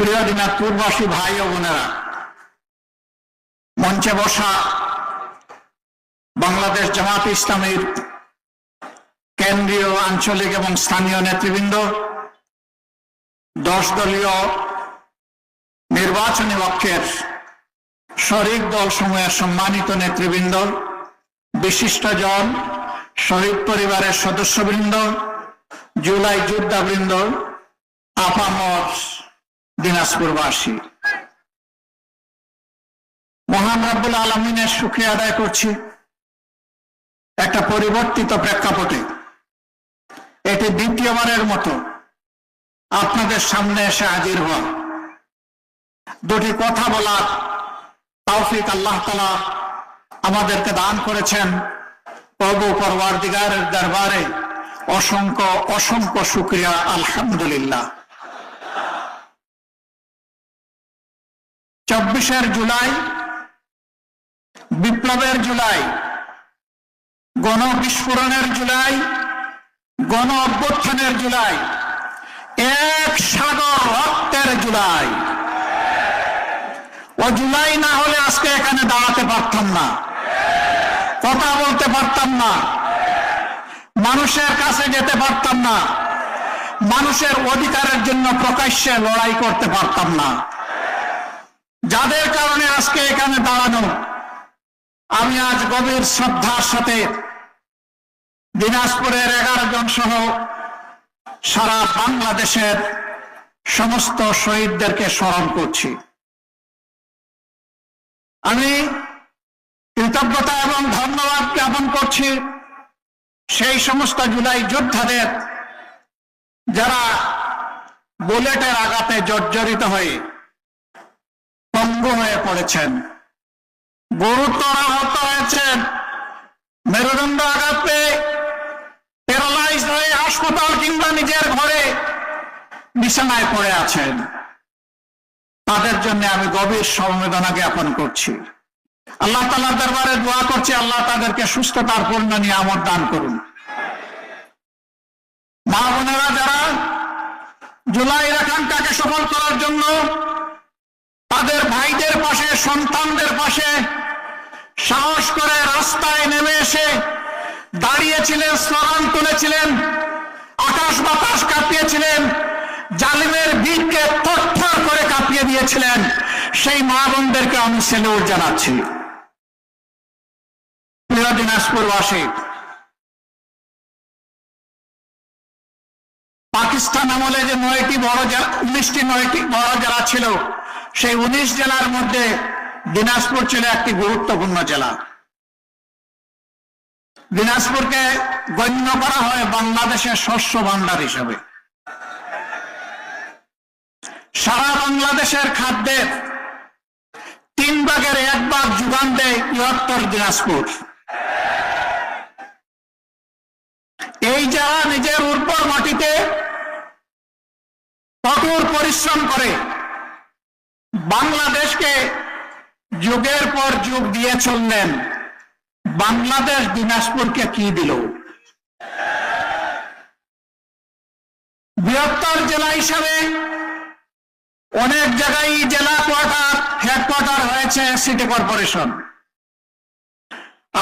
প্রিয় দিনাজপুরবাসী ভাই ও বোনেরা, মঞ্চে বসা বাংলাদেশ জামাত ইসলামীর কেন্দ্রীয়, আঞ্চলিক এবং স্থানীয় নেতৃবৃন্দ, 10 দলীয় নির্বাচনী পক্ষের শরিক দল সমূহের সম্মানিত নেতৃবৃন্দ, বিশিষ্টজন, শহীদ পরিবারের সদস্যবৃন্দ, জুলাই যোদ্ধাবৃন্দ, আপামর দিনাজপুরবাসী, মহান রব্বুল আলামিনের শুকরিয়া আদায় করছি। একটা পরিবর্তিত প্রেক্ষাপটে এটি দ্বিতীয়বারের মতো আপনাদের সামনে এসে হাজির হওয়া, দুটি কথা বলার তৌফিক আল্লাহ তাআলা আমাদেরকে দান করেছেন। প্রভু পরওয়ারদিগারের দরবারে অসংখ্য অসংখ্য শুকরিয়া, আলহামদুলিল্লাহ। 24 জুলাই, বিপ্লবের জুলাই, গণবিস্ফোরণের জুলাই, গণ অভ্যুত্থানের জুলাই, এক সাগর রক্তের জুলাই। ও জুলাই না হলে আজকে এখানে দাঁড়াতে পারতাম না, কথা বলতে পারতাম না, মানুষের কাছে যেতে পারতাম না, মানুষের অধিকারের জন্য প্রকাশ্যে লড়াই করতে পারতাম না। যাদের কারণে আজকে এখানে দাঁড়ানো, আমি আজ গভীর শ্রদ্ধার সাথে দিনাজপুরের 11 জন সহ সারা বাংলাদেশের সমস্ত শহীদদেরকে স্মরণ করছি। আমি কৃতজ্ঞতা এবং ধন্যবাদ জ্ঞাপন করছি সেই সমস্ত জুলাই যোদ্ধাদের যারা বুলেটের আঘাতে জর্জরিত হয়ে পঙ্গু হয়ে পড়েছেন, গুরুতর আহত হয়েছেন, মেরুদণ্ড আঘাত পেয়ে প্যারালাইজড হয়ে হাসপাতাল কিংবা নিজের ঘরে বিছানায় পড়ে আছেন। তাদের জন্য আমি গভীর সমবেদনা জ্ঞাপন করছি। আল্লাহ তাআলার দরবারে দোয়া করছি, আল্লাহ তাদেরকে সুস্থতার পূর্ণ নিয়ামত দান করুন। মা বোনেরা যারা জুলাইয়ের আকাঙ্ক্ষাকে সফল করার জন্য তাদের ভাইদের পাশে, সন্তানদের পাশে সাহস করে রাস্তায় নেমে এসে দাঁড়িয়েছিলেন, স্লোগান তুলেছিলেন, আকাশ বাতাস কাঁপিয়েছিলেন, জালিমের ভিড়কে থরথর করে কাঁপিয়ে দিয়েছিলেন, সেই মা বোনদেরকে আমি সেলুট জানাচ্ছি। প্রিয় দিনাজপুরবাসী, পাকিস্তান আমলে যে 19টি বড় জেলা ছিল, সেই 19 জেলার মধ্যে দিনাজপুর ছিল একটি গুরুত্বপূর্ণ জেলা। দিনাজপুরকে গণ্য করা হয় বাংলাদেশের শস্য ভান্ডার হিসেবে। সারা বাংলাদেশের খাদ্যের 3 ভাগের 1 ভাগ যোগান দেয় বৃহত্তর দিনাজপুর। এই যারা নিজের উর্বর মাটিতে কঠোর পরিশ্রম করে বাংলাদেশকে যুগের পর যুগ দিয়ে চললেন, বাংলাদেশ দিনাজপুরকে কি দিল? বৃহত্তর জেলা হিসাবে অনেক জায়গায় জেলা কোয়ার্টার, হেডকোয়ার্টার হয়েছে সিটি কর্পোরেশন।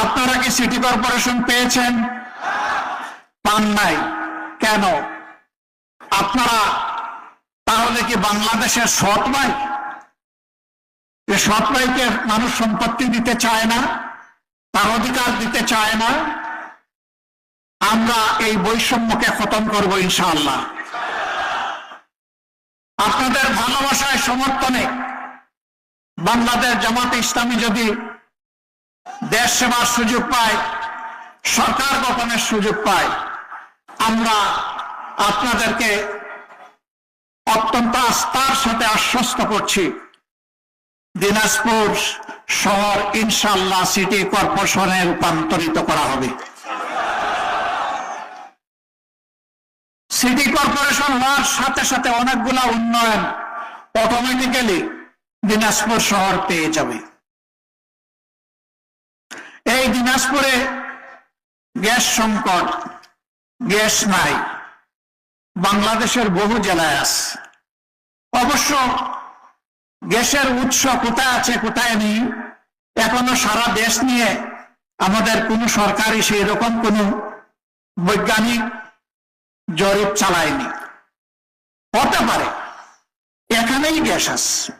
আপনারা কি সিটি কর্পোরেশন পেয়েছেন? পান নাই। কেন? আপনারা তাহলে কি বাংলাদেশের সৎ ভাই? সৎ ভাইকে মানুষ সম্পত্তি দিতে চায় না, তার অধিকার দিতে চায় না। আমরা এই বৈষম্যকে খতম করব ইনশাআল্লাহ। আপনাদের ভালোবাসায়, সমর্থনে বাংলাদেশ জামাতে ইসলামী যদি দেশ সেবার সুযোগ পায়, সরকার গঠনের সুযোগ পায়, আমরা আপনাদেরকে অত্যন্ত আস্থার সাথে আশ্বস্ত করছি, দিনাজপুর শহর ইনশাআল্লাহ সিটি কর্পোরেশনে রূপান্তরিত করা হবে। সিটি কর্পোরেশন হওয়ার সাথে সাথে অনেকগুলা উন্নয়ন অটোমেটিক্যালি দিনাজপুর শহর পেয়ে যাবে। এই দিনাজপুরে গ্যাস সংকট, গ্যাস নাই, বাংলাদেশের বহু জেলায় আছে। অবশ্য অবশ্য গ্যাসের উৎস কোথায় আছে কোথায় নেই এখনো সারা দেশ নিয়ে আমাদের কোনো সরকারি সেই রকম কোনো বৈজ্ঞানিক জরিপ চালায়নি। হতে পারে এখানেই গ্যাস আছে,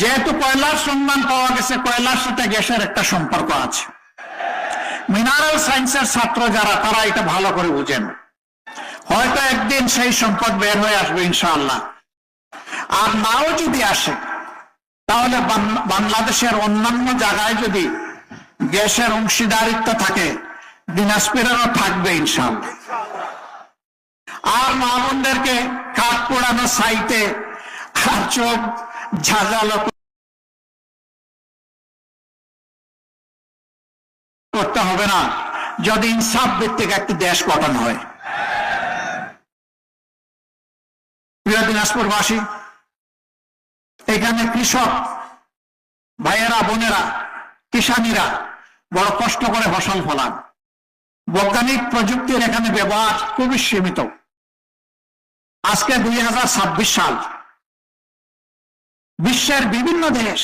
যেহেতু কয়লার সন্ধান পাওয়া গেছে, কয়লার সাথে গ্যাসের একটা সম্পর্ক আছে। মিনারেল সায়েন্সের ছাত্র যারা তারা এটা ভালো করে বুঝেন, হয়তো একদিন সেই সম্পদ বের হয়ে আসবে ইনশাআল্লাহ। আর নাও যদি আসে তাহলে বাংলাদেশের অন্যান্য জায়গায় যদি গ্যাসের অংশীদারিত্ব থাকে দিনাজপুরেরও থাকবে ইনশাআল্লাহ। আর মা বোনদেরকে কাঠ পোড়ানো সাইটে আর চোখ ঝাঁঝালো করতে হবে না যদি ইনসাফ ভিত্তিক একটি দেশ গঠন হয়। প্রিয় দিনাজপুরবাসী, এখানে কৃষক ভাইয়েরা বোনেরা কিষানীরা বড় কষ্ট করে ফসল ফলান। বৈজ্ঞানিক প্রযুক্তির এখানে ব্যবহার খুবই সীমিত। আজকে 2026 সাল, বিশ্বের বিভিন্ন দেশ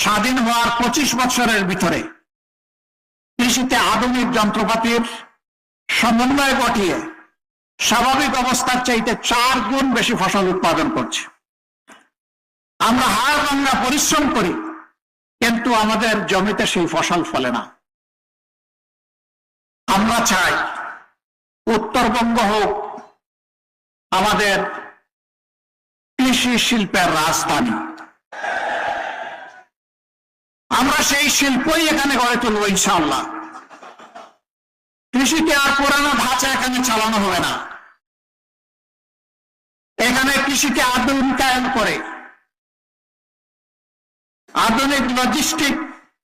স্বাধীন হওয়ার 25 বছরের ভিতরে কৃষিতে আধুনিক যন্ত্রপাতির সমন্বয় ঘটিয়ে স্বাভাবিক অবস্থার চাইতে 4 গুণ বেশি ফসল উৎপাদন করছে। আমরা হাড় ভাঙা পরিশ্রম করি, কিন্তু আমাদের জমিতে সেই ফসল ফলে না। আমরা চাই উত্তরবঙ্গ হোক আমাদের কৃষি শিল্পের রাজধানী। আমরা সেই শিল্পই এখানে গড়ে তুলব ইনশাআল্লাহ। কৃষিকে আর পুরানো ধাঁচা এখানে চালানো হবে না। এখানে কৃষিকে আধুনিকায়ন করে আধুনিক লজিস্টিক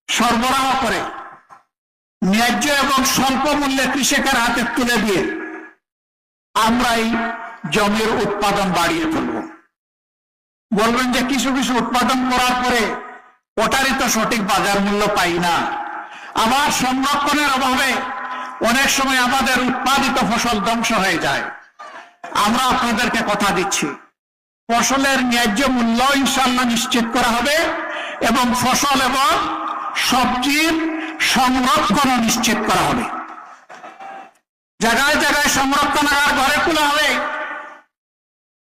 সরবরাহ করে ন্যায্য এবং স্বল্প মূল্যে কৃষকের হাতে তুলে দিয়ে আমরা এই জমির উৎপাদন বাড়িয়ে তুলব। বলবেন যে কিছু কিছু উৎপাদন করার পরে ওটারই তো সঠিক বাজার মূল্য পাই না, আবার সংরক্ষণের অভাবে অনেক সময় আমাদের উৎপাদিত ফসল ধ্বংস হয়ে যায়। আমরা আপনাদেরকে কথা দিচ্ছি, ফসলের ন্যায্য মূল্য ইনশাআল্লাহ নিশ্চিত করা হবে এবং ফসল এবং সবজির সংরক্ষণও নিশ্চিত করা হবে। জায়গায় জায়গায় সংরক্ষণাগার ঘরে তোলা হবে,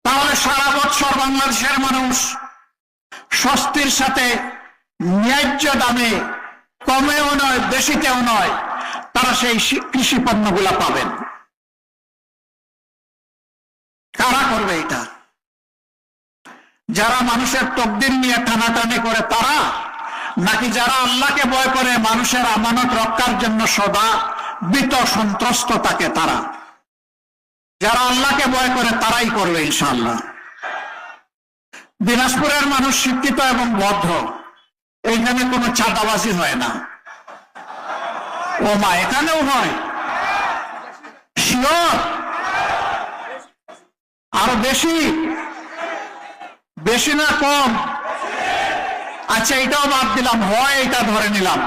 তাহলে সারা বছর বাংলাদেশের মানুষ স্বস্তির সাথে ন্যায্য দামে, কমেও নয় বেশিতেও নয়, তারা সেই কৃষি পণ্যগুলা পাবেন। কারা করবে এটা? যারা মানুষের তকদির নিয়ে টানাটানি করে তারা, নাকি যারা আল্লাহকে ভয় করে মানুষের আমানত রক্ষার জন্য সদা ভীত সন্ত্রস্ত থাকে তারা? যারা আল্লাহকে ভয় করে তারাই করবে ইনশাআল্লাহ। দিনাজপুরের মানুষ শিক্ষিত এবং ভদ্র, এইখানে কোনো চাঁদাবাজি হয় না। ও মা, এখানেও হয়? শিওর? আরো বেশি? বেশি না কম? আচ্ছা, এটাও বাদ দিলাম, হয় এটা ধরে নিলাম।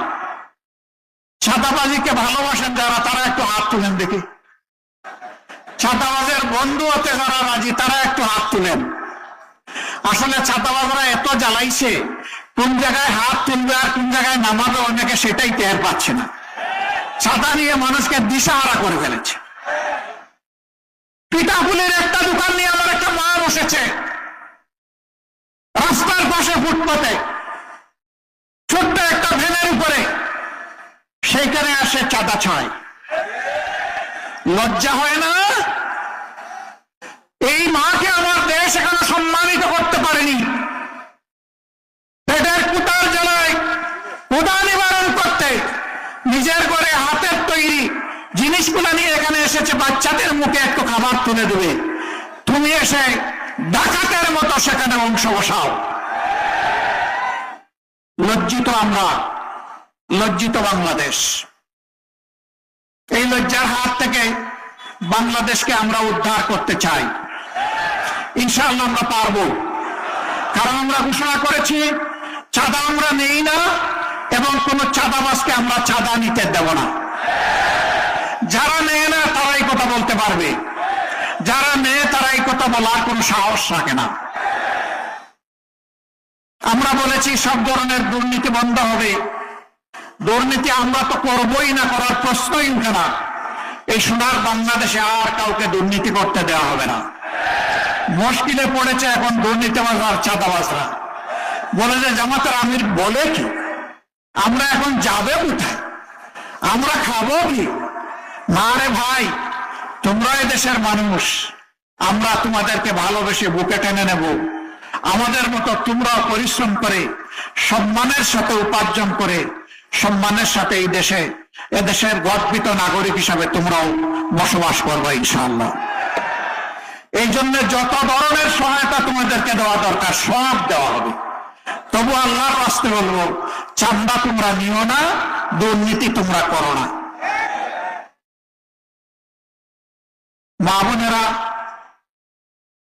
ছাতাবাজিকে ভালোবাসেন যারা, তারা একটু হাত তুলেন দেখি। ছাতাবাজের বন্ধু হতে যারা রাজি, তারা একটু হাত তুলেন। আসলে ছাতাবাজরা এত জ্বালাইছে, কোন জায়গায় হাত তুলবে আর কোন জায়গায় নামাবে অনেকে সেটাই টের পাচ্ছে না। ছাতা নিয়ে মানুষকে দিশাহারা করে ফেলেছে। পিঠাপুলির একটা দোকান নিয়ে আমার একটা মা বসেছে রাস্তার পাশে ফুটপাতে, ছোট্ট একটা ভ্যানের উপরে, সেইখানে আসে চাঁদা ছয়। লজ্জা হয় না? এই মাকে আমার দেশ এখনো সম্মানিত করতে পারেনি। পেটের কুটার জ্বালায় ক্ষুধা নিবারণ করতে নিজের ঘরে হাতের তৈরি জিনিসগুলো নিয়ে এখানে এসেছে বাচ্চাদের মুখে একটু খাবার তুলে দেবে, তুমি এসে ডাকাতের মতো সেখানে অংশ বসাও। লজ্জিত আমরা, লজ্জিত বাংলাদেশ। এই লজ্জার হাত থেকে বাংলাদেশকে আমরা উদ্ধার করতে চাই। ইনশাআল্লাহ আমরা পারবো, কারণ আমরা ঘোষণা করেছি চাঁদা আমরা নেই না এবং কোন চাঁদাবাজকে আমরা চাঁদা নিতে দেব না। যারা নেয় না তারা এই কথা বলতে পারবে, যারা নেয় তারা এই কথা বলার কোনো সাহস রাখে না। আমরা বলেছি সব ধরনের দুর্নীতি বন্ধ হবে। দুর্নীতি আমরা তো করবই না, করার প্রশ্নই উঠে না। এই সোনার বাংলাদেশে আর কাউকে দুর্নীতি করতে দেওয়া হবে না। মুশকিলে পড়েছে এখন দুর্নীতিবাজ আর চাঁদাবাজরা। বলে যে জামাতের আমির বলে কি, আমরা এখন যাবে কোথায়, আমরা খাবো কি? না রে ভাই, তোমরা এই দেশের মানুষ, আমরা তোমাদেরকে ভালোবেসে বুকে টেনে নেব। আমাদের মতো তোমরাও পরিশ্রম করে সম্মানের সাথে উপার্জন করে সম্মানের সাথে এই দেশে এদেশের গর্বিত নাগরিক হিসাবে তোমরাও বসবাস করবে ইনশাআল্লাহ। এই জন্য যত ধরনের সহায়তা তোমাদেরকে দেওয়া দরকার সব দেওয়া হবে। তবু আল্লাহর রাস্তে বলবো, চান্দা তোমরা নিও না, দুর্নীতি তোমরা করো না। মা বোনেরা,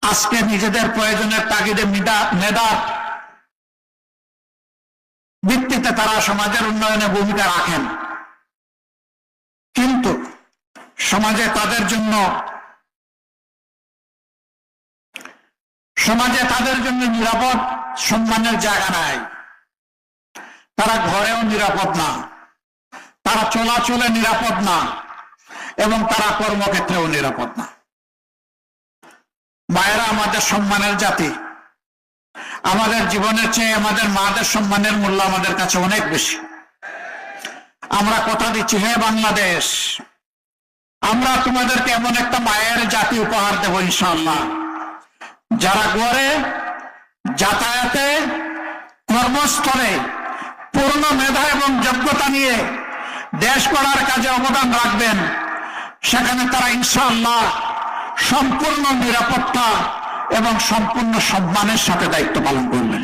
আজকে নিজেদের প্রয়োজনের তাগিদে মেধার ভিত্তিতে তারা সমাজের উন্নয়নে ভূমিকা রাখেন, কিন্তু সমাজে তাদের জন্য নিরাপদ সম্মানের জায়গা নাই। তারা ঘরেও নিরাপদ না, তারা চলাচলে নিরাপদ না, এবং তারা কর্মক্ষেত্রেও নিরাপদ না। মায়েরা আমাদের সম্মানের জাতি। আমাদের জীবনের চেয়ে আমাদের মাদের সম্মানের মূল্য আমাদের কাছে অনেক বেশি। আমরা কথা দিচ্ছি, হে বাংলাদেশ, আমরা তোমাদেরকে এমন একটা মায়ের জাতি উপহার দেব ইনশাআল্লাহ, যারা ঘরে, যাতায়াতে, কর্মস্থলে পূর্ণ মেধা এবং যোগ্যতা নিয়ে দেশ গড়ার কাজে অবদান রাখবেন। সেখানে তারা ইনশাআল্লাহ সম্পূর্ণ নিরাপত্তা এবং সম্পূর্ণ সম্মানের সাথে দায়িত্ব পালন করবেন।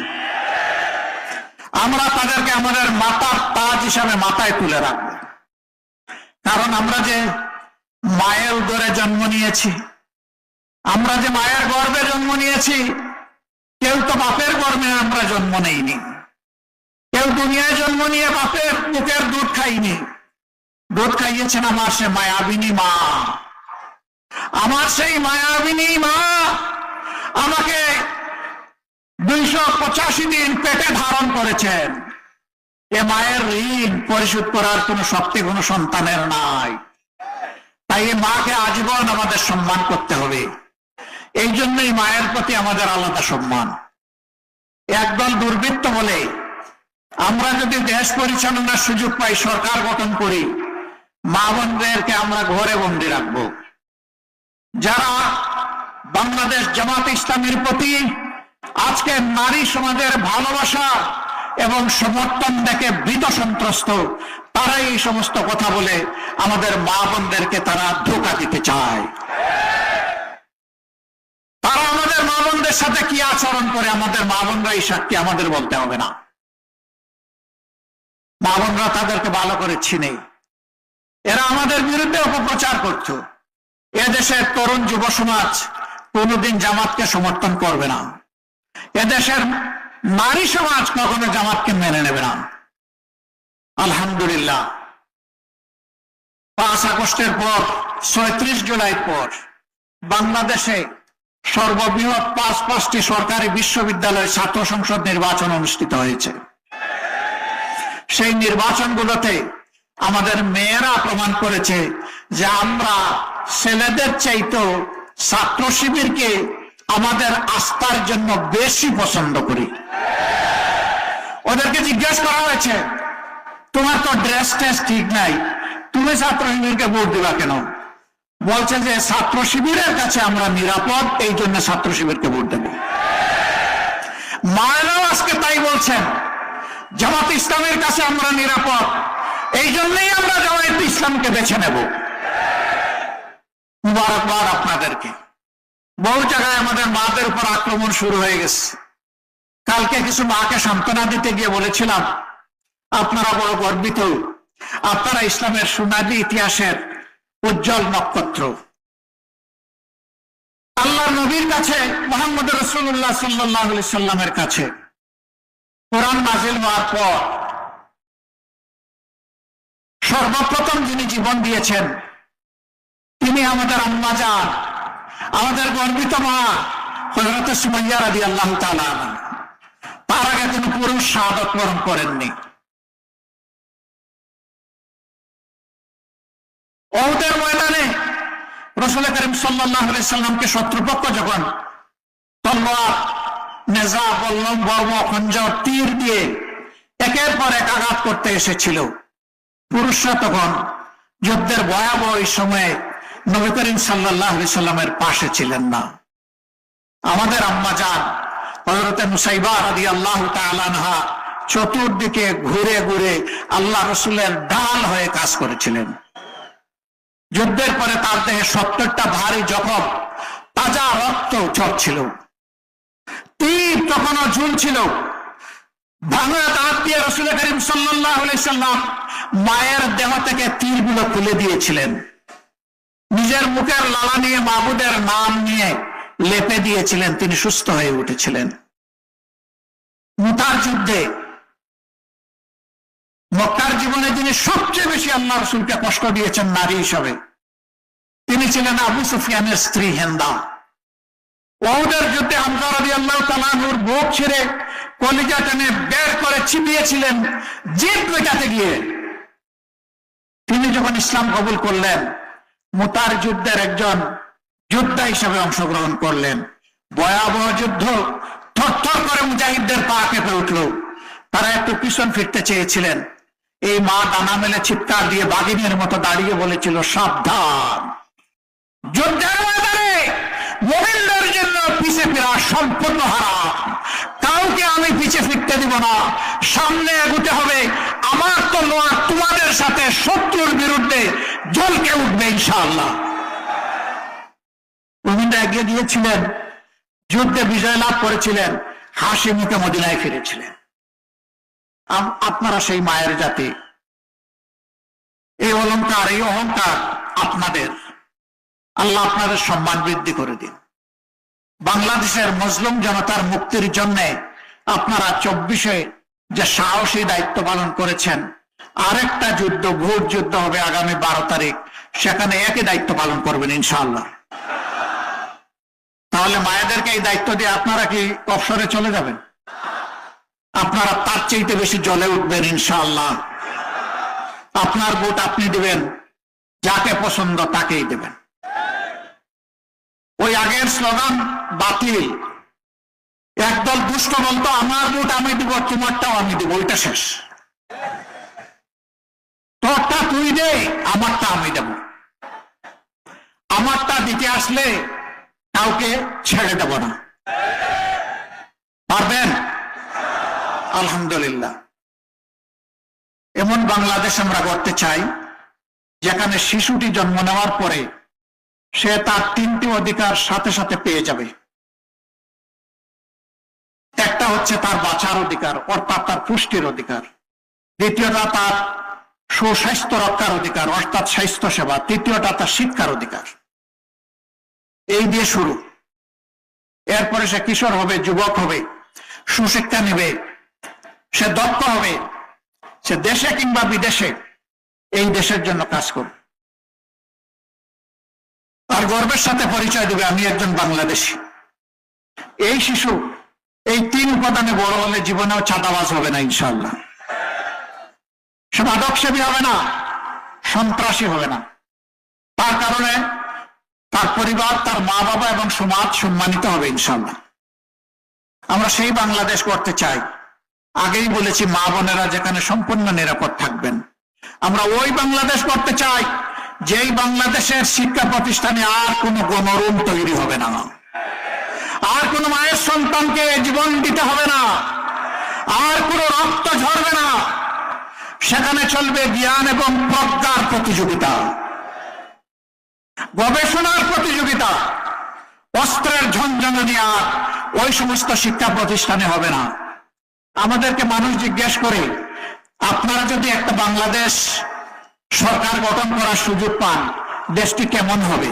আমরা তাদেরকে আমাদের মাতার তাজ হিসাবে মাথায় তুলে রাখব। কারণ আমরা যে মায়ের উদরে জন্ম নিয়েছি, আমরা যে মায়ের গর্ভে জন্ম নিয়েছি, কেউ তো বাপের গর্ভে আমরা জন্ম নেইনি। কেউ দুনিয়ায় জন্ম নিয়ে বাপের বুকের দুধ খাইনি। দুধ খাইয়েছেন আমার সে মায়াবিনী মা। আমার সেই মায়াবিনী মা আমাকে 285 দিন পেটে ধারণ করেছেন। এ মায়ের ঋণ পরিশোধ করার কোনো শক্তি কোনো সন্তানের নাই। তাই এই মাকে আজীবন আমাদের সম্মান করতে হবে। এই জন্যই মায়ের প্রতি আমাদের আলাদা সম্মান। একদল দুর্বৃত্ত বলে আমরা যদি দেশ পরিচালনার সুযোগ পাই, সরকার গঠন করি, মা বোনদেরকে আমরা ঘরে বন্দি রাখবো। যারা বাংলাদেশ জামাত ইসলামের প্রতি আজকে নারী সমাজের ভালোবাসা এবং সমর্থন দেখে ভীত সন্ত্রস্ত, তারাই এই সমস্ত কথা বলে আমাদের মা বোনদেরকে তারা ধোঁকা দিতে চায়। তারা আমাদের মা বোনদের সাথে কি আচরণ করে, আমাদের মা বোনরা এই সাক্ষী আমাদের বলতে হবে না। মা বোনরা তাদেরকে ভালো করে চিনে। এরা আমাদের বিরুদ্ধে অপপ্রচার করত। এদেশের তরুণ যুব সমাজ কোনোদিন জামাতকে সমর্থন করবে না। এদেশের নারী সমাজ কখনো জামাতকে মেনে নেবে না। আলহামদুলিল্লাহ, 5 আগস্টের পর, 36 জুলাইয়ের পর বাংলাদেশে সর্ববৃহৎ 5টি সরকারি বিশ্ববিদ্যালয়ের ছাত্র সংসদ নির্বাচন অনুষ্ঠিত হয়েছে। সেই নির্বাচনগুলোতে আমাদের মেয়েরা প্রমাণ করেছে যে আমরা ছেলেদের চাইতে ছাত্র শিবিরকে আমাদের আস্থার জন্য বেশি পছন্দ করি। ওদেরকে জিজ্ঞেস করা হয়েছে, তোমার তো ড্রেস টেস্ট ঠিক নাই, তুমি ছাত্র শিবিরকে ভোট দিবা কেন? বলছে যে ছাত্র শিবিরের কাছে আমরা নিরাপদ, এই জন্য ছাত্র শিবিরকে ভোট দেব। মায়েরাও আজকে তাই বলছেন, জামাত ইসলামের কাছে আমরা নিরাপদ, এই জন্যই আমরা জামাত ইসলামকে বেছে নেব। মুবারকবাদ আপনাদেরকে। বহু জায়গায় আমাদের মাদের উপর আক্রমণ শুরু হয়ে গেছে। কালকে কিছু মাকে সান্ত্বনা দিতে গিয়ে বলেছিলাম, আপনারা বড় গর্বিত, আপনারা ইসলামের সোনালী ইতিহাসের উজ্জ্বল নক্ষত্র। আল্লাহর নবীর কাছে, মুহাম্মদ রাসূলুল্লাহ সাল্লাল্লাহু আলাইহি সাল্লামের কাছে কোরআন নাযিল হওয়ার পর সর্বপ্রথম যিনি জীবন দিয়েছেন তিনি আমাদের আম্মা জান, আমাদের গর্বিত মা হযরত সুমাইয়া রাদিয়াল্লাহু তাআলা। তার আগে আগে কোন পুরুষ শাহাদাত বরণ করেননি। উহুদের ময়দানে রাসূল করিম সাল্লাল্লাহু আলাইহি সাল্লামকে শত্রুপক্ষ যখন তলোয়ার, নেজা, বল্লম, বর্ম, খঞ্জর, তীর দিয়ে একের পর এক আঘাত করতে এসেছিল, পুরুষরা তখন যুদ্ধের ভয়াবহ সময়ে নবী করিম সাল্লাল্লাহু আলাইহি সাল্লামের পাশে ছিলেন না। আমাদের আম্মা জান হযরত মুসাইবা রাদিয়াল্লাহু তাআলা আনহা চতুর্দিকে ঘুরে ঘুরে আল্লাহ রাসূলের ঢাল হয়ে কাজ করেছিলেন। যুদ্ধের পরে তার দেহে 70টা ভারী জখম, তাজা রক্ত ঝরছিল, তীর তখনও ঝুলছিল। ভাঙা দাঁত দিয়ে রাসূল করিম সাল্লাল্লাহু আলাইহি সাল্লাম মায়ের দেহ থেকে তীরগুলো তুলে দিয়েছিলেন। নিজের মুখের লালা নিয়ে মাবুদের নাম নিয়ে লেপে দিয়েছিলেন, তিনি সুস্থ হয়ে উঠেছিলেন। মুতার যুদ্ধে মক্কার জীবনে যিনি সবচেয়ে বেশি আল্লাহ রাসূলকে কষ্ট দিয়েছেন নারী হিসাবে, তিনি ছিলেন আবু সুফিয়ানের স্ত্রী হিন্দা। উহুদের যুদ্ধে হামজা রাদিয়াল্লাহু তাআলা আনহুর বুক ছিঁড়ে কলিজা টেনে বের করে চিবিয়েছিলেন জিদ মেটাতে গিয়ে। তিনি যখন ইসলাম কবুল করলেন, মুতার যুদ্ধের একজন যোদ্ধা হিসেবে অংশগ্রহণ করলেন। ভয়াবহ যুদ্ধ, থরথর করে মুজাহিদদের পা কেঁপে উঠল। তারা একটু পিছন ফিরতে চেয়েছিলেন, এই মা ডানা মেলে চিৎকার দিয়ে বাঘিনীর মতো দাঁড়িয়ে বলেছিল, সাবধান, যুদ্ধের ময়দানে মুমিনদের জন্য পিছে ফেরা সম্পূর্ণ হারাম। কাউকে আমি পিছে ফিরতে দিব না, সামনে এগোতে হবে। আমার তলোয়ার তোমাদের সাথে শত্রুর বিরুদ্ধে জ্বলকে উঠবে ইনশাআল্লাহ। মুমিনরা এগিয়ে দিয়েছিলেন, যুদ্ধে বিজয় লাভ করেছিলেন, হাসি মুখে মদিনায় ফিরেছিলেন। আপনারা সেই মায়ের জাতি, এই অলংকার, এই অহংকার আপনাদের। আল্লাহ আপনাদের সম্মান বৃদ্ধি করে দিন। বাংলাদেশের মুসলিম জনতার মুক্তির জন্য আপনারা 24-এ যে সাহসী দায়িত্ব পালন করেছেন, আরেকটা যুদ্ধ, ভোট যুদ্ধ হবে আগামী 12 তারিখ, সেখানে একই দায়িত্ব পালন করবেন ইনশাআল্লাহ। তাহলে মায়েদেরকে এই দায়িত্ব দিয়ে আপনারা কি অবসরে চলে যাবেন? আপনারা তার চাইতে বেশি জ্বলে উঠবেন ইনশাআল্লাহ। আপনার ভোট আপনি দিবেন, যাকে পছন্দ তাকেই দেবেন। ওই আগের স্লোগান বাতিল। একদল দুষ্ট বলতো, আমার ভোট আমি দিব, তোমারটাও আমি দিব, ওইটা শেষ। তোরটা তুই দে, আমারটা আমি দেব। আমারটা দিতে আসলে কাউকে ছেড়ে দেব না। পারবেন? আলহামদুলিল্লাহ। এমন বাংলাদেশ আমরা করতে চাই যেখানে শিশুটি জন্ম নেওয়ার পরে সে তার 3টি অধিকার সাথে সাথে পেয়ে যাবে। একটা হচ্ছে তার বাঁচার অধিকার, অর্থাৎ তার পুষ্টির অধিকার। দ্বিতীয়টা তার সুস্বাস্থ্য রক্ষার অধিকার, অর্থাৎ স্বাস্থ্য সেবা। তৃতীয়টা তার শিক্ষার অধিকার। এই দিয়ে শুরু। এরপরে সে কিশোর হবে, যুবক হবে, সুশিক্ষা নেবে, সে দক্ষ হবে, সে দেশে কিংবা বিদেশে এই দেশের জন্য কাজ করবে। আর গর্বের সাথে পরিচয় দেবে, আমি একজন বাংলাদেশী। এই শিশু এই 3 উপাদানে বড় হলে জীবনেও চাঁদাবাজ হবে না ইনশাআল্লাহ। সে মাদকসেবী হবে না, সন্ত্রাসী হবে না। তার কারণে তার পরিবার, তার মা বাবা এবং সমাজ সম্মানিত হবে ইনশাআল্লাহ। আমরা সেই বাংলাদেশ করতে চাই। আগেই বলেছি, মা বোনেরা যেখানে সম্পূর্ণ নিরাপদ থাকবেন। আমরা ওই বাংলাদেশ করতে চাই যেই বাংলাদেশের শিক্ষা প্রতিষ্ঠানে আর কোনো গণরুম তৈরি হবে না, আর কোনো মায়ের সন্তানকে জীবন দিতে হবে না, আর কোনো রক্ত ঝরবে না। সেখানে চলবে জ্ঞান এবং প্রজ্ঞার প্রতিযোগিতা, গবেষণার প্রতিযোগিতা। অস্ত্রের ঝনঝনানি আর ওই সমস্ত শিক্ষা প্রতিষ্ঠানে হবে না। আমাদেরকে মানুষ জিজ্ঞেস করে, আপনারা যদি একটা বাংলাদেশ সরকার গঠন করার সুযোগ পান, দেশটি কেমন হবে?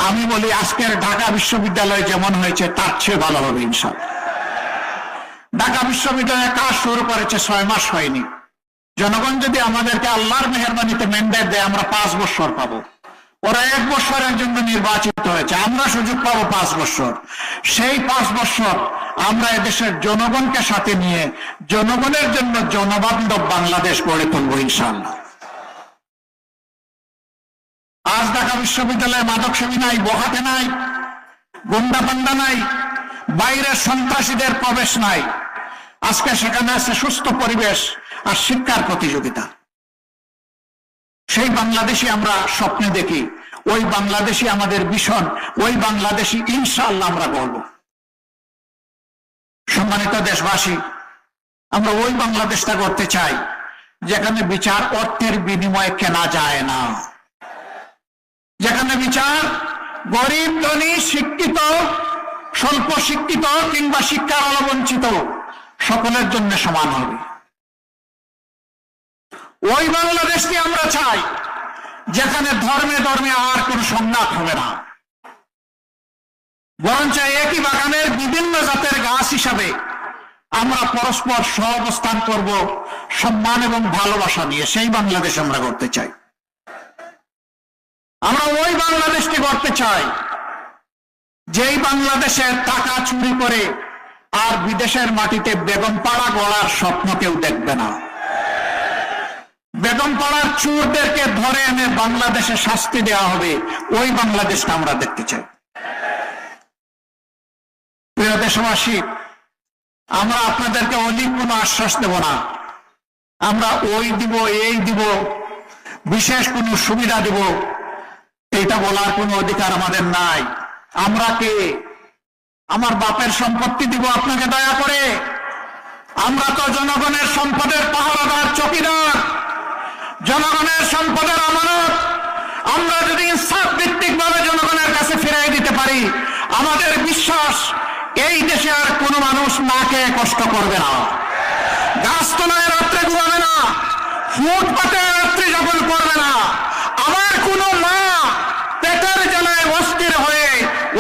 আমি বলি, আজকের ঢাকা বিশ্ববিদ্যালয় যেমন হয়েছে তার চেয়ে ভালো হবে ইনশাআল্লাহ। ঢাকা বিশ্ববিদ্যালয়ে কাজ শুরু করেছে, 6 মাস হয়নি। জনগণ যদি আমাদেরকে আল্লাহর মেহেরবানিতে ম্যান্ডেট দেয়, আমরা 5 বছর পাবো। ওরা 1 বছরের জন্য নির্বাচিত হয়েছে, আমরা সুযোগ পাবো 5 বছর। সেই 5 বছর আমরা এদেশের জনগণকে সাথে নিয়ে জনগণের জন্য জনবান্ধব বাংলাদেশ গড়ে তুলবো ইনশাআল্লাহ। আজ ঢাকা বিশ্ববিদ্যালয়ে মাদক সেবী নাই, বখাটে নাই, গুন্ডা পান্ডা নাই, বাইরের সন্ত্রাসীদের প্রবেশ নাই। আজকে সেখানে আছে সুস্থ পরিবেশ আর শিক্ষার প্রতিযোগিতা। সেই বাংলাদেশি আমরা স্বপ্নে দেখি, ওই বাংলাদেশি আমাদের ভীষণ, ওই বাংলাদেশি ইনশাআল্লাহ আমরা বলব। সম্মানিত দেশবাসী, আমরা ওই বাংলাদেশটা করতে চাই যেখানে বিচার অর্থের বিনিময়ে কেনা যায় না, যেখানে বিচার গরিব ধনী শিক্ষিত স্বল্প শিক্ষিত কিংবা শিক্ষার অলবঞ্চিত সকলের জন্য সমান হবে। ওই বাংলাদেশকে আমরা চাই যেখানে ধর্মে ধর্মে আর কোন সংঘাত হবে না, বরঞ্চ একই বাগানের বিভিন্ন জাতের গাছ হিসাবে আমরা পরস্পর সহাবস্থান করব সম্মান এবং ভালোবাসা নিয়ে। সেই বাংলাদেশ আমরা করতে চাই। আমরা ওই বাংলাদেশকে করতে চাই যেই বাংলাদেশের টাকা চুরি করে আর বিদেশের মাটিতে বেগমপাড়া গড়ার স্বপ্ন কেউ দেখবে না। বেগমপাড়ার চোরদেরকে ধরে এনে বাংলাদেশে শাস্তি দেওয়া হবে, ওই বাংলাদেশটা আমরা দেখতে চাই। প্রিয় দেশবাসী, আমরা আপনাদেরকে অধিক কোনো আশ্বাস দেব না, আমরা ওই দিব এই দিব বিশেষ কোনো সুবিধা দিব এটা বলার কোনো অধিকার আমাদের নাই। আমরা কে? আমার বাপের সম্পত্তি দিব আপনাকে দয়া করে? আমরা তো জনগণের সম্পদের পাহারাদার, চকিদার, জনগণের সম্পদের আমানত। আমরা যদি ইনসাফ ভিত্তিক ভাবে জনগণের কাছে ফিরিয়ে দিতে পারি, আমাদের বিশ্বাস এই দেশে আর কোনো মানুষ না খেয়ে কষ্ট করবে না, গাছতলায় রাত্রে ঘুমাবে না, ফুটপাতে রাত্রি যাপন করবে না, আমার কোনো মা পেটের জ্বালায় অস্থির হয়ে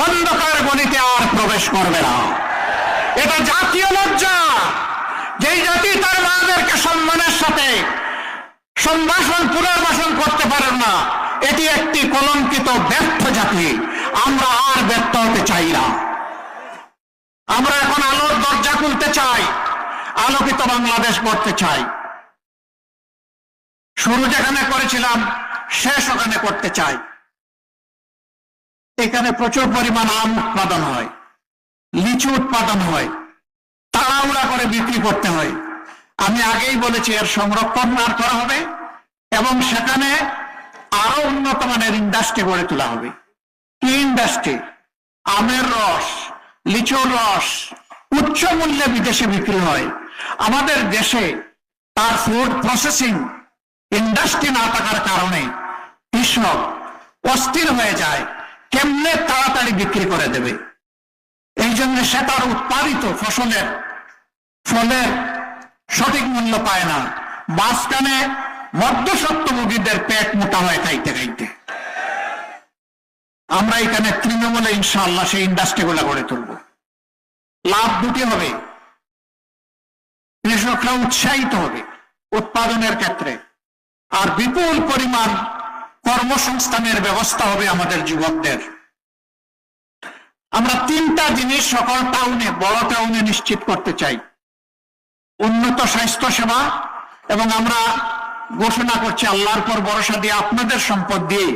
অন্ধকার গলিতে আর প্রবেশ করবে না। এটা জাতীয় লজ্জা। যেই জাতি তার মাদেরকে সম্মানের সাথে সম্ভাষণ পুনর্বাসন করতে পারেন না, এটি একটি কলঙ্কিত ব্যর্থ জাতি। আমরা আর ব্যর্থ হতে চাই না। আমরা এখন আলোর দরজা খুলতে চাই, আলোকিত বাংলাদেশ করতে চাই। শুরু যেখানে করেছিলাম শেষ ওখানে করতে চাই। এখানে প্রচুর পরিমাণ আম উৎপাদন হয়, লিচু উৎপাদন হয়, তাড়াহুড়া করে বিক্রি করতে হয়। আমি আগেই বলেছি এর সংরক্ষণ আর করা হবে এবং সেখানে আরো উন্নত মানের ইন্ডাস্ট্রি গড়ে তোলা হবে। কি ইন্ডাস্ট্রি? আমের রস, লিচুর রস উচ্চ মূল্যে বিদেশে বিক্রি হয়। আমাদের দেশে তার ফুড প্রসেসিং ইন্ডাস্ট্রি না থাকার কারণে কৃষক অস্থির হয়ে যায়, কেমনে তাড়াতাড়ি বিক্রি করে দেবে। এই জন্য সে তার উৎপাদিত ফসলের সঠিক মূল্য পায় না। মাঝখানে মধ্যস্বত্বভোগীদের পেট মোটা হয় খাইতে খাইতে। আমরা এখানে তৃণমূলে ইনশাআল্লাহ সেই ইন্ডাস্ট্রিগুলো গড়ে তুলব। লাভ দুটি হবে, কৃষকরা উৎসাহিত হবে উৎপাদনের ক্ষেত্রে, আর বিপুল পরিমাণ কর্মসংস্থানের ব্যবস্থা হবে আমাদের যুবকদের। আমরা 3টা জিনিস সকল টাউনে, বড় টাউনে নিশ্চিত করতে চাই। উন্নত স্বাস্থ্য সেবা, এবং আমরা ঘোষণা করছি আল্লাহর পর ভরসা দিয়ে আপনাদের সম্পদ দিয়ে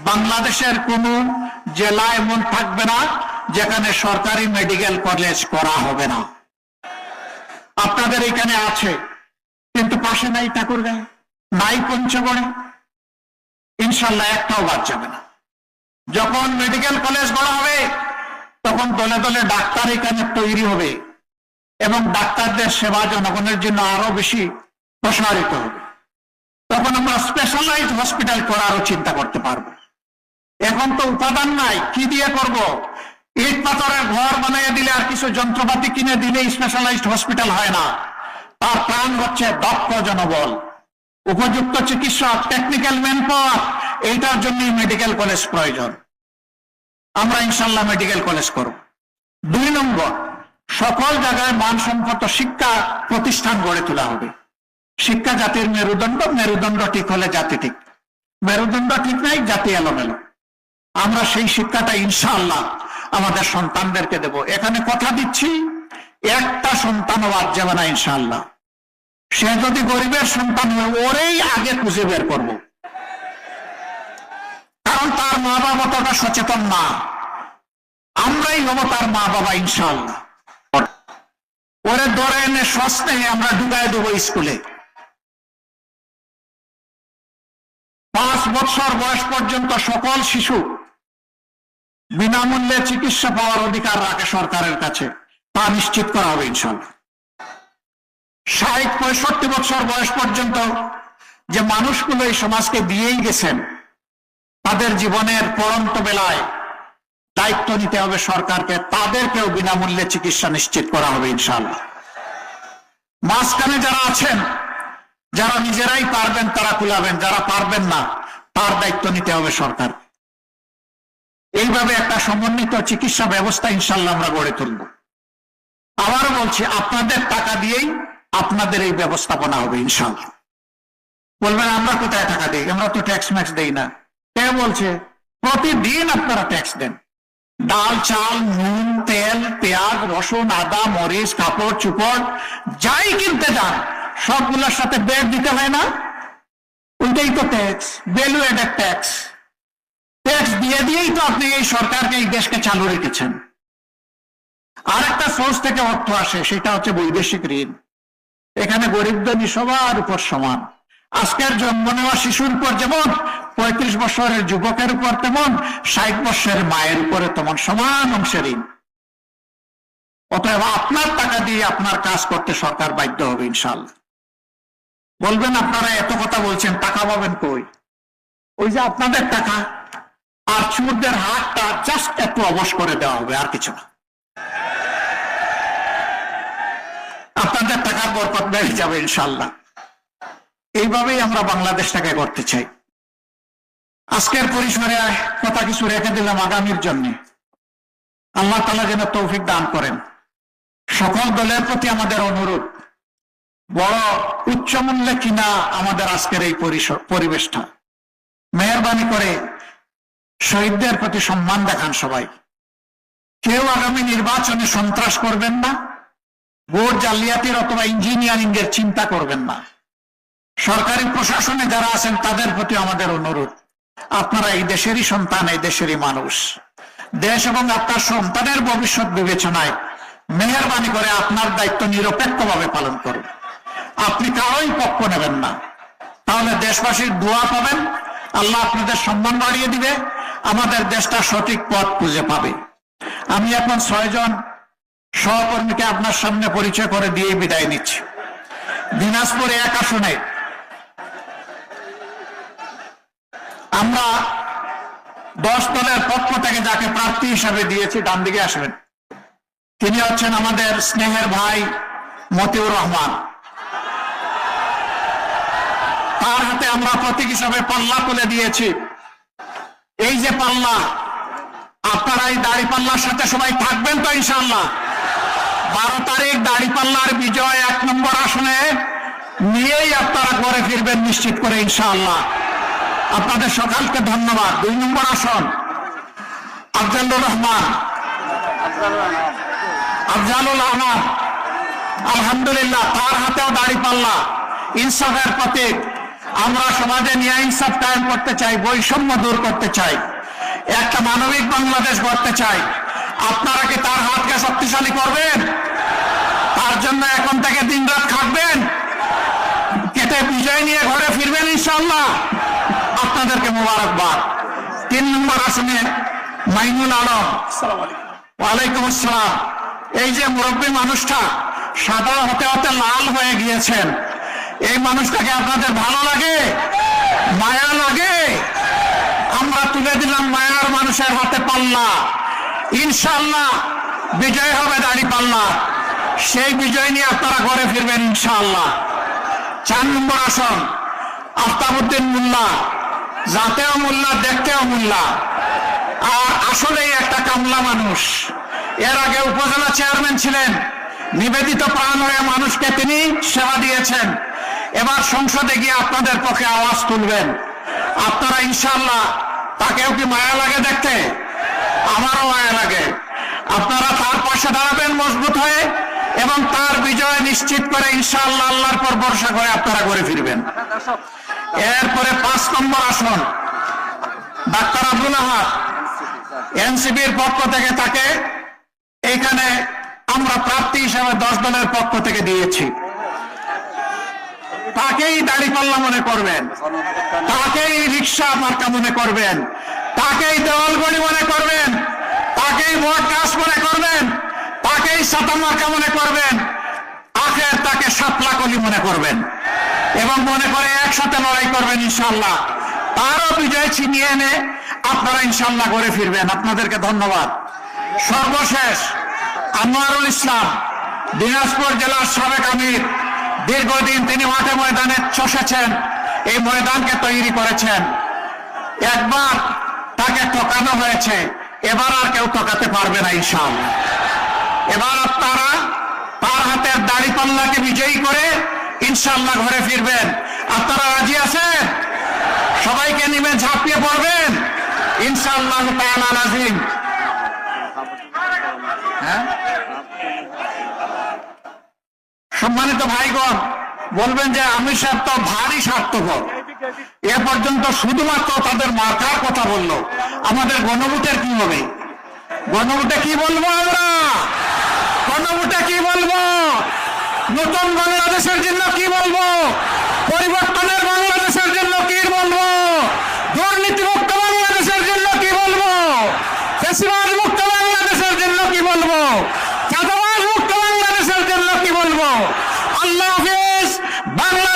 বাংলাদেশের কোনো জেলা এমন থাকবে না যেখানে সরকারি মেডিকেল কলেজ করা হবে না। আপনাদের এখানে আছে, কিন্তু পাশে নাই ঠাকুরগাঁও, নাই পঞ্চগড়ে, ইনশাল্লাহ একটাও বাদ যাবে না। যখন মেডিকেল কলেজ গড়া হবে তখন দলে দলে ডাক্তার এখানে তৈরি হবে এবং ডাক্তারদের সেবা জনগণের জন্য আরো বেশি প্রসারিত হবে। তখন আমরা স্পেশালাইজড হসপিটাল করারও চিন্তা করতে পারবো। এখন তো উপাদান নাই, কি দিয়ে করব? ইট পাথরের ঘর বানিয়ে দিলে আর কিছু যন্ত্রপাতি কিনে দিলে স্পেশালাইজড হসপিটাল হয় না। তার প্রাণ হচ্ছে দক্ষ জনবল, উপযুক্ত চিকিৎসক, টেকনিক্যাল ম্যান পাওয়ার। এইটার জন্যই মেডিকেল কলেজ প্রয়োজন। আমরা ইনশাল্লাহ মেডিকেল কলেজ করব। 2 নম্বর, সকল জায়গায় মানসম্মত শিক্ষা প্রতিষ্ঠান গড়ে তোলা হবে। শিক্ষা জাতির মেরুদণ্ড, মেরুদণ্ড ঠিক হলে জাতি ঠিক। মেরুদণ্ড ঠিক নাই, জাতি এলোমেলো। আমরা সেই শিক্ষাটা ইনশাআল্লাহ আমাদের সন্তানদেরকে দেব। এখানে কথা দিচ্ছি, একটা সন্তানও বাদ যাবে না ইনশাআল্লাহ। সে যদি গরিবের সন্তান হয়, ওরেই আগে খুঁজে বের করব, কারণ তার মা বাবা ততটা সচেতন না। আমরাই হবো তার মা বাবা ইনশাআল্লাহ। ওরে ধরে এনে সস্তায় আমরা ঢুকায় দেবো স্কুলে। 5 বছর বয়স পর্যন্ত সকল শিশু বিনামূল্যে চিকিৎসা পাওয়ার অধিকার রাখে সরকারের কাছে, তা নিশ্চিত করা হবে ইনশাআল্লাহ। 60-65 বছর বয়স পর্যন্ত যে মানুষগুলো এই সমাজকে দিয়েই গেছেন, তাদের জীবনের পরন্ত বেলায় দায়িত্ব নিতে হবে সরকারকে, তাদেরকেও বিনামূল্যে চিকিৎসা নিশ্চিত করা হবে ইনশাআল্লাহ। মাঝখানে যারা আছেন, যারা নিজেরাই পারবেন তারা কুলাবেন, যারা পারবেন না তার দায়িত্ব নিতে হবে সরকার। এইভাবে একটা সমন্বিত চিকিৎসা ব্যবস্থা ইনশাআল্লাহ আমরা গড়ে তুলব। আবারও বলছি, আপনাদের টাকা দিয়েই আপনাদের এই ব্যবস্থাপনা হবে ইনশাআল্লাহ। বলবেন আমরা কোথায় টাকা দিই, আমরা তো ট্যাক্স ম্যাক্স দেই না। কে বলছে? প্রতিদিন আপনারা ট্যাক্স দেন। ডাল, চাল, নুন, তেল, পেঁয়াজ, রসুন, আদা, মরিচ, কাপড় চোপড় যাই কিনতে যান, সবগুলোর সাথে বেড দিতে হয় না? ওইটাই তো tax, value aided tax. Tax দিয়ে দিয়েই তো আপনি এই সরকারকে, এই দেশকে চালু রেখেছেন। আরেকটা সোর্স থেকে অর্থ আসে, সেটা হচ্ছে বৈদেশিক ঋণ। এখানে গরিব ধনী সবার উপর সমান। আজকের জন্ম নেওয়া শিশুর উপর যেমন, 35 বছরের যুবকের উপর তেমন, 60 বছরের মায়ের উপরে তেমন সমান অংশের ঋণ। অতএব আপনার টাকা দিয়ে আপনার কাজ করতে সরকার বাধ্য হবে ইনশাআল্লাহ। বলবেন আপনারা এত কথা বলছেন, টাকা পাবেন কই? ওই যে আপনাদের টাকা, আর চোরদের হাতটা জাস্ট একটু অবশ করে দেওয়া হবে, আর কিছু না। আপনাদের টাকার বরকত বেড়ে যাবে ইনশাআল্লাহ। এইভাবেই আমরা বাংলাদেশটাকে করতে চাই। আজকের পরিসরে কথা কিছু রেখে দিলাম আগামীর জন্য। আল্লাহ তাআলা যেন তৌফিক দান করেন। সকল দলের প্রতি আমাদের অনুরোধ, বড় উচ্চ মূল্যে কিনা আমাদের আজকের এই পরিবেশটা, মেহরবানি করে শহীদদের প্রতি সম্মান দেখান সবাই। কেউ আগামী নির্বাচনে সন্ত্রাস করবেন না, ভোট জালিয়াতির অথবা ইঞ্জিনিয়ারিং এর চিন্তা করবেন না। সরকারি প্রশাসনে যারা আছেন তাদের প্রতি আমাদের অনুরোধ, আপনারা এই দেশেরই সন্তান, এই দেশেরই মানুষ। দেশ এবং আপনার সন্তানের ভবিষ্যৎ বিবেচনায় মেহরবানি করে আপনার দায়িত্ব নিরপেক্ষভাবে পালন করুন। আপনি কারোই পক্ষ নেবেন না, তাহলে দেশবাসীর দোয়া পাবেন, আল্লাহ আপনাদের সম্মান বাড়িয়ে দিবে, আমাদের দেশটা সঠিক পথ খুঁজে পাবে। আমি এখন 6 জন সহকর্মীকে আপনার সামনে পরিচয় করে দিয়ে বিদায় নিচ্ছি। দিনাজপুর 1 আসনে আমরা 10 দলের পক্ষ থেকে যাকে প্রার্থী হিসাবে দিয়েছি, ডান দিকে আসবেন, তিনি হচ্ছেন আমাদের স্নেহের ভাই মতিউর রহমান। তার হাতে আমরা প্রতীক হিসাবে পাল্লা তুলে দিয়েছি। এই যে পাল্লা, আপনারা এই দাড়ি পাল্লার সাথে সবাই থাকবেন তো ইনশাআল্লাহ? 12 তারিখ দাড়ি পাল্লার বিজয় 1 নম্বর আসনে নিয়েই আপনারা ঘরে ফিরবেন নিশ্চিত করে ইনশাআল্লাহ। আপনাদের সকলকে ধন্যবাদ। 2 নম্বর আসন আফজালুর রহমান, আফজালুল আনাম, আলহামদুলিল্লাহ তার হাতেও দাড়ি পাল্লা, ইনসাফের প্রতীক। আমরা সমাজে ন্যায় ইনসাফ কায়েম করতে চাই, বৈষম্য দূর করতে চাই, একটা মানবিক বাংলাদেশ গড়তে চাই। আপনারা কি তার হাতকে শক্তিশালী করবেন? তার জন্য এখন থেকে দিনরাত খাটবেন, কেটে বিজয় নিয়ে ঘরে ফিরবেন ইনশাআল্লাহ। আপনাদেরকে মোবারকবাদ। 3 নম্বর আসনে মাইনুল আলম। ওয়ালাইকুম আসসালাম। এই যে মুরব্বী মানুষটা সাদা হতে হতে লাল হয়ে গিয়েছেন, এই মানুষটাকে আপনাদের ভালো লাগে, মায়া লাগে? আমরা তুলে দিলাম মায়ার মানুষের হাতে পাল্লা, ইনশাআল্লাহ বিজয় হবে দাড়ি পাল্লা। সেই বিজয় নিয়ে আপনারা ঘরে ফিরবেন ইনশাআল্লাহ। 4 নম্বর আসন আফতাবউদ্দিন মোল্লা, জাতেও মোল্লা, দেখতেও মোল্লা, আর আসলেই একটা কামলা মানুষ। এর আগে উপজেলা চেয়ারম্যান ছিলেন, নিবেদিত প্রাণ হয়ে মানুষকে তিনি সেবা দিয়েছেন। এবার সংসদে গিয়ে আপনাদের পক্ষে আওয়াজ তুলবেন। আপনারা ইনশাআল্লাহ, তাকেও কি মায়া লাগে দেখতে? আমারও মায়া লাগে। আপনারা তার পাশে দাঁড়াবেন মজবুত হয়ে এবং তার বিজয় নিশ্চিত করে ইনশাআল্লাহ আল্লাহর পর ভরসা করে আপনারা ঘুরে ফিরবেন। এরপরে 5 নম্বর আসন ডাক্তার আব্দুল আহাদ এনসিপির পক্ষ থেকে, তাকে এখানে আমরা প্রার্থী হিসেবে 10 দলের পক্ষ থেকে দিয়েছি। তাকেই দাঁড়িপাল্লা মনে করবেন, তাকেই রিক্সা মার্কা মনে করবেন, তাকেই দেওয়ালগড়ি মনে করবেন, তাকেই ভোট কাজ মনে করবেন, তাকেই ছাতা মার্কা মনে করবেন, আখের তাকে শাপলা কলি মনে করবেন এবং মনে করে একসাথে লড়াই করবেন ইনশাআল্লাহ। তারও বিজয় ছিনিয়ে এনে আপনারা ইনশাআল্লাহ ঘরে ফিরবেন। আপনাদেরকে ধন্যবাদ। সর্বশেষ আনোয়ারুল ইসলাম, দিনাজপুর জেলার সাবেক আমির, দীর্ঘদিন তিনি মাঠে ময়দানে চষেছেন, এই ময়দানকে তৈরি করেছেন। একবার তাকে ঠকানো হয়েছে, এবার আর কেউ ঠকাতে পারবে না ইনশাআল্লাহ। এবার আপনারা তার হাতের দাড়িপাল্লাকে বিজয়ী করে ইনশাআল্লাহ ঘরে ফিরবেন। আপনারা রাজি আছেন? সবাইকে নিমে ঝাঁপিয়ে পড়বেন ইনশাআল্লাহ তাআলা আযীম। সম্মানিত ভাইগণ, বলবেন যে আমির সাহেব তো ভারী স্বার্থপর, এ পর্যন্ত শুধুমাত্র তাদের মার্কার কথা বললো। আমাদের গণভোটের কি হবে? গণভোটে কি বলবো আমরা? গণভোটে কি বলবো? নতুন বাংলাদেশের জন্য কি বলবো? পরিবর্তনের বাংলাদেশের জন্য কি বলবো? দুর্নীতিমুক্ত বাংলাদেশের জন্য কি বলবো? ফ্যাসিবাদ মুক্ত বাংলাদেশের জন্য কি বলবো? চাঁদাবাজ মুক্ত বাংলাদেশের জন্য কি বলবো? আল্লাহ হাফেজ। বাংলা